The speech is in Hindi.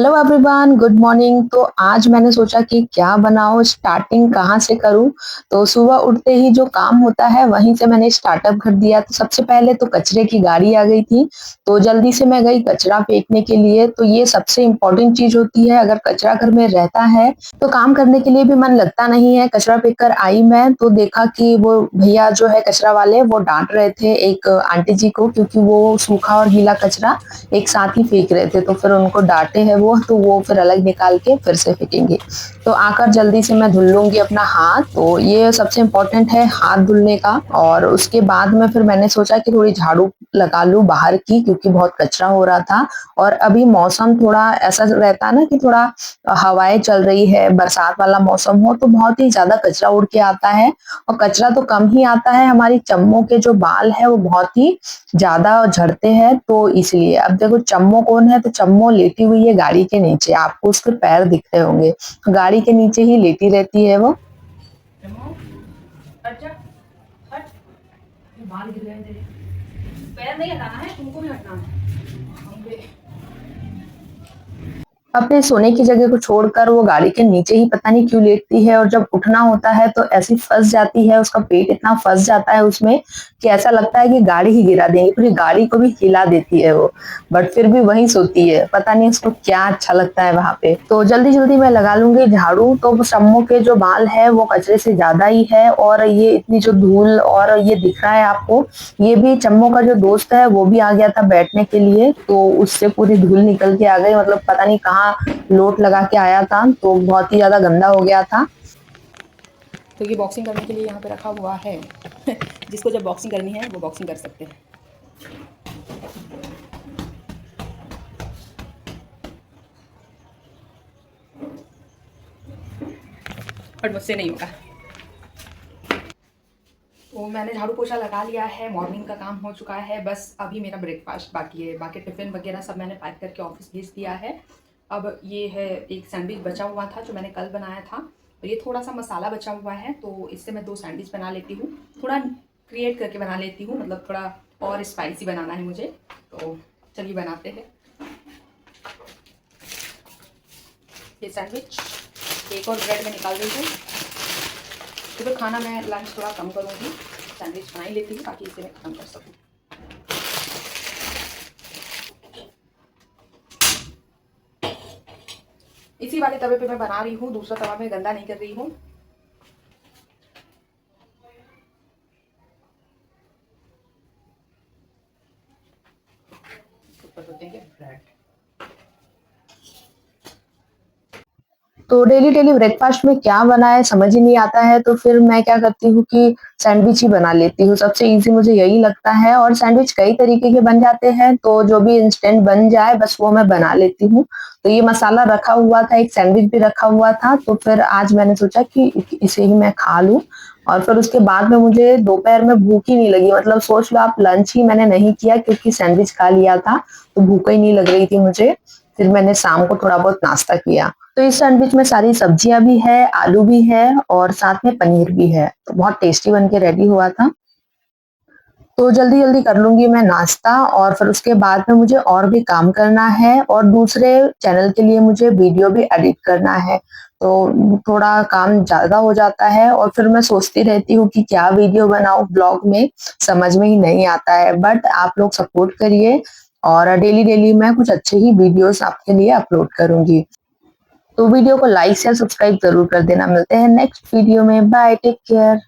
Hello everyone, good morning. तो आज मैंने सोचा कि क्या बनाऊं, स्टार्टिंग कहाँ से करूं। तो सुबह उठते ही जो काम होता है वहीं से मैंने स्टार्टअप कर दिया। तो सबसे पहले तो कचरे की गाड़ी आ गई थी, तो जल्दी से मैं गई कचरा फेंकने के लिए। तो ये सबसे इम्पोर्टेंट चीज होती है, अगर कचरा घर में रहता है तो काम करने के लिए भी मन लगता नहीं है। कचरा फेंक कर आई मैं तो देखा कि वो भैया जो है कचरा वाले वो डांट रहे थे एक आंटी जी को, क्योंकि वो सूखा और गीला कचरा एक साथ ही फेंक रहे थे। तो फिर उनको डांटे हैं वो, तो वो फिर अलग निकाल के फिर से फेंकेंगे। तो आकर जल्दी से मैं धुल लूंगी अपना हाथ। तो ये सबसे इम्पोर्टेंट है, हाथ धुलने का। और उसके बाद में फिर मैंने सोचा कि थोड़ी झाड़ू लगा लूं बाहर की, क्योंकि बहुत कचरा हो रहा था। और अभी मौसम थोड़ा ऐसा रहता है ना कि थोड़ा हवाएं चल रही है, बरसात वाला मौसम हो तो बहुत ही ज्यादा कचरा उड़ के आता है। और कचरा तो कम ही आता है, हमारी चम्मों के जो बाल है वो बहुत ही ज्यादा झड़ते हैं। तो इसलिए अब देखो चम्मो कौन है, तो चम्मो लेटी हुई है गाड़ी के नीचे, आपको उसके पैर दिख रहे होंगे। गाड़ी के नीचे ही लेटी रहती है वो। चमो, हट जा, हट। ये बाल गिर गए हैं तेरे। पैर नहीं हटाना है, तुमको भी हटना है। हम भी अपने सोने की जगह को छोड़कर वो गाड़ी के नीचे ही पता नहीं क्यों लेटती है। और जब उठना होता है तो ऐसी फंस जाती है, उसका पेट इतना फंस जाता है उसमें कि ऐसा लगता है कि गाड़ी ही गिरा देंगे, पूरी गाड़ी को भी हिला देती है वो। बट फिर भी वहीं सोती है, पता नहीं उसको क्या अच्छा लगता है वहां पे। तो जल्दी जल्दी मैं लगा लूंगी झाड़ू। तो वो सम्मो के जो बाल है वो कचरे से ज्यादा ही है, और ये इतनी जो धूल और ये दिख रहा है आपको, ये भी चम्मो का जो दोस्त है वो भी आ गया था बैठने के लिए। तो उससे पूरी धूल निकल के आ गई, मतलब पता नहीं कहाँ लोट लगा के आया था, तो बहुत ही ज्यादा गंदा हो गया था। तो ये बॉक्सिंग करने के लिए यहाँ पे रखा हुआ है। जिसको जब बॉक्सिंग करनी है वो बॉक्सिंग कर सकते हैं। बट मुझसे नहीं होगा। तो मैंने झाड़ू पोछा लगा लिया है, मॉर्निंग का काम हो चुका है। बस अभी मेरा ब्रेकफास्ट बाकी है, बाकी टिफ़िन वगैरह सब मैंने पैक करके ऑफिस भेज दिया है। अब ये है एक सैंडविच बचा हुआ था जो मैंने कल बनाया था, और ये थोड़ा सा मसाला बचा हुआ है, तो इससे मैं 2 सैंडविच बना लेती हूँ। थोड़ा क्रिएट करके बना लेती हूँ, मतलब थोड़ा और स्पाइसी बनाना है मुझे। तो चलिए बनाते हैं ये सैंडविच। एक और ब्रेड में निकाल देती हूँ। सुबह खाना मैं लंच थोड़ा कम करूँगी, सैंडविच बना ही लेती हूँ ताकि इसे मैं खत्म कर सकूँ। इसी वाले तवे पे मैं बना रही हूँ, दूसरा तवा मैं गंदा नहीं कर रही हूँ। ऊपर देंगे ब्रेड। तो डेली डेली ब्रेकफास्ट में क्या बनाए समझ ही नहीं आता है, तो फिर मैं क्या करती हूँ कि सैंडविच ही बना लेती हूँ। सबसे इजी मुझे यही लगता है, और सैंडविच कई तरीके के बन जाते हैं, तो जो भी इंस्टेंट बन जाए बस वो मैं बना लेती हूँ। तो ये मसाला रखा हुआ था, एक सैंडविच भी रखा हुआ था, तो फिर आज मैंने सोचा कि इसे ही मैं खा लूं। और फिर उसके बाद में मुझे दोपहर में भूख ही नहीं लगी, मतलब सोच लो आप, लंच ही मैंने नहीं किया क्योंकि सैंडविच खा लिया था, तो भूख ही नहीं लग रही थी मुझे। फिर मैंने शाम को थोड़ा बहुत नाश्ता किया। तो इस सैंडविच में सारी सब्जियां भी है, आलू भी है और साथ में पनीर भी है, तो बहुत टेस्टी बन के रेडी हुआ था। तो जल्दी जल्दी कर लूंगी मैं नाश्ता, और फिर उसके बाद में मुझे और भी काम करना है, और दूसरे चैनल के लिए मुझे वीडियो भी एडिट करना है। तो थोड़ा काम ज्यादा हो जाता है, और फिर मैं सोचती रहती हूँ कि क्या वीडियो बनाऊं ब्लॉग में, समझ में ही नहीं आता है। बट आप लोग सपोर्ट करिए, और डेली डेली मैं कुछ अच्छे ही वीडियोस आपके लिए अपलोड करूंगी। तो वीडियो को लाइक शेयर सब्सक्राइब जरूर कर देना। मिलते हैं नेक्स्ट वीडियो में, बाय, टेक केयर।